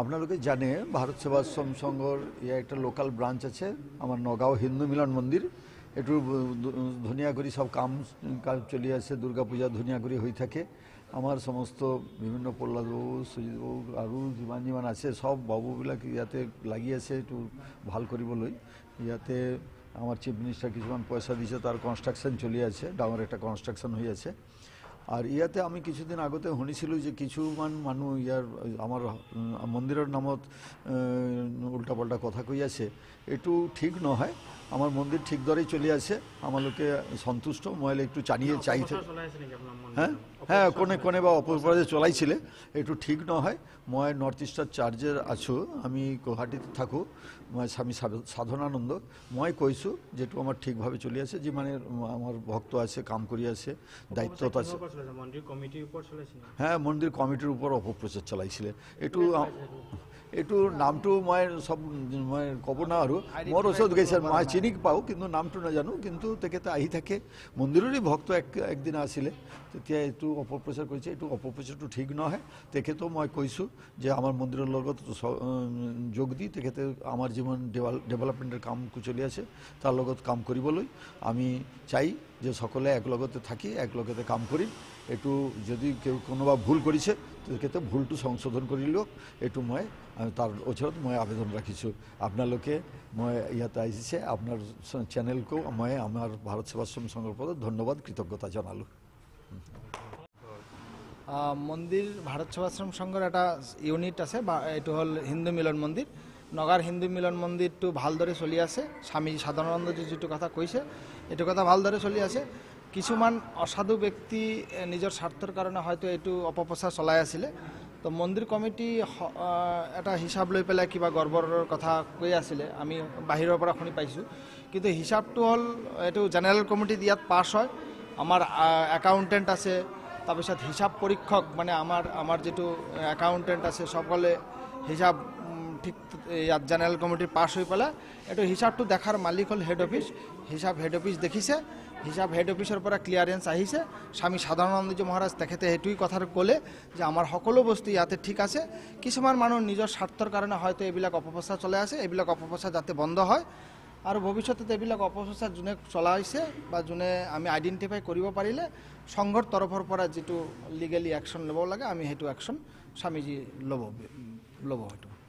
আপনারা জানে ভারত সেবাশ্রম সংঘর একটা লোকাল ব্রাঞ্চ আছে আমার নগাঁও হিন্দু মিলন মন্দির একটু ধুনিয়া করে সব কাম চলি আছে দুর্গা পূজা ধুনিয়া করে হয়ে থাকে আমার সমস্ত বিভিন্ন প্রহ্লাদবাবু সুজিতবাবু আরও যিমান আছে সব বাবুবিলাক ইয়াতে লাগি আছে একটু ভাল কৰিবলৈ ইয়াতে আমার চিফ মিনিস্টার কিছুমান পয়সা দিছে তার কনস্ট্রাকশন চলি আছে ডাঙর একটা কনস্ট্রাকশন হয়ে আছে আর ইয়াতে আমি কিছুদিন আগতে শুনিছিল যে কিছুমান মানুষ ইয়ার আমার মন্দিরের নামত উল্টাপাল্টা কথা কই আছে একটু ঠিক নহয় আমার মন্দির ঠিক দরেই চলে আছে আমার লোকে সন্তুষ্ট মহিলা একটু চানিয়ে চাইছে হ্যাঁ হ্যাঁ কোনে কোনে বা অপপ্রচার চলাইছিলে একটু ঠিক নহয় মই নর্থ ইস্টার চার্জের আছো আমি গুয়াহাটিতে থাকো মই স্বামী সাধনানন্দ মই কইছো যেটু আমার ঠিকভাবে চলে আছে যে মানে আমার ভক্ত আছে কাম করি আছে দায়িত্ব আছে হ্যাঁ মন্দির কমিটির উপর অপপ্রচার চলাইছিলে একটু নামটো মই সব মই কব না আৰু মোৰ ওচৰত গৈছে মই চিনি পাও কিন্তু নামটো নাজানো কিন্তু তেখেতে আহি থাকে মন্দিৰৰে ভক্ত একদিন আসিলে তেতিয়া এইটো অপপ্ৰচাৰ কৰিছে এইটো অপপ্ৰচাৰটো ঠিক নহয় তেখেতেও মই কৈছোঁ যে আমাৰ মন্দিৰৰ লগত যোগ দি তেখেতে আমাৰ যিমান ডেভেলপমেণ্টৰ কাম চলি আছে তাৰ লগত কাম কৰিবলৈ আমি চাই যে সকলে একলগতে থাকি একলগতে কাম কৰিম এইটো যদি কেউ কোনোবা ভুল কৰিছে তেখেতে ভুলটো সংশোধন কৰি লওক এইটো মই তাৰ ওচৰত মই আবেদন রাখিছোঁ আপোনালোকে মই ইয়াতে আহিছে আপনার চ্যানেলকেও মই আমার ভারত সেবাশ্রম সংঘর পদ ধন্যবাদ কৃতজ্ঞতা জানালো মন্দির ভারত সেবাশ্রম সংঘর একটা ইউনিট আছে এইটো হল হিন্দু মিলন মন্দির নগার হিন্দু মিলন মন্দিরটো ভালদৰে চলি আছে স্বামী সাধনানন্দজী যেটো কথা কৈছে এইটো কথা ভালদৰে চলি আছে কিছুমান অসাধু ব্যক্তি নিজৰ স্বাৰ্থৰ কাৰণে হয়তো এইটো অপপ্ৰচাৰ চলাই আছিলে তো মন্দিৰ কমিটি এটা হিসাব লৈ পেলাই কিবা গড়বড়ৰ কথা কৈ আছিলে আমি বাহিৰৰ পৰা শুনি পাইছোঁ কিন্তু হিসাবটো হ'ল এইটো জেনেৰেল কমিটি দিয়াত পাছ হয় আমাৰ একাউণ্টেণ্ট আছে তাৰপিছত হিসাব পৰীক্ষক মানে আমাৰ যেটো একাউণ্টেণ্ট আছে সকলে হিসাব ঠিক ইয়াত জেনেৰেল কমিটিৰ পাছ হৈ পেলাই এইটো হিসাবটো দেখাৰ মালিক হ'ল হেড অফিচ হিসাব হেড অফিচ দেখিছে হিসাব হেড অফিসৰ পৰা ক্লিয়াৰেন্স আহিছে স্বামী সাধনানন্দজী মহাৰাজ তেখেতে এইটোই কথা ক'লে যে আমাৰ সকলো বস্তু ইয়াতে ঠিক আছে কিছুমান মানুহ নিজৰ স্বাৰ্থৰ কাৰণে হয়তো এইবিলাক অপপ্ৰচাৰ চলাই আছে এইবিলাক অপপ্ৰচাৰ যাতে বন্ধ হয় আৰু ভৱিষ্যতে এইবিলাক অপপ্ৰচাৰ যোনে চলাইছে বা যোনে আমি আইডেন্টিফাই কৰিব পাৰিলে সংঘৰ তৰফৰ পৰা যেটো লিগেলি একশন ল'ব লাগে আমি সেইটো একশন স্বামীজি ল'ব হয়তো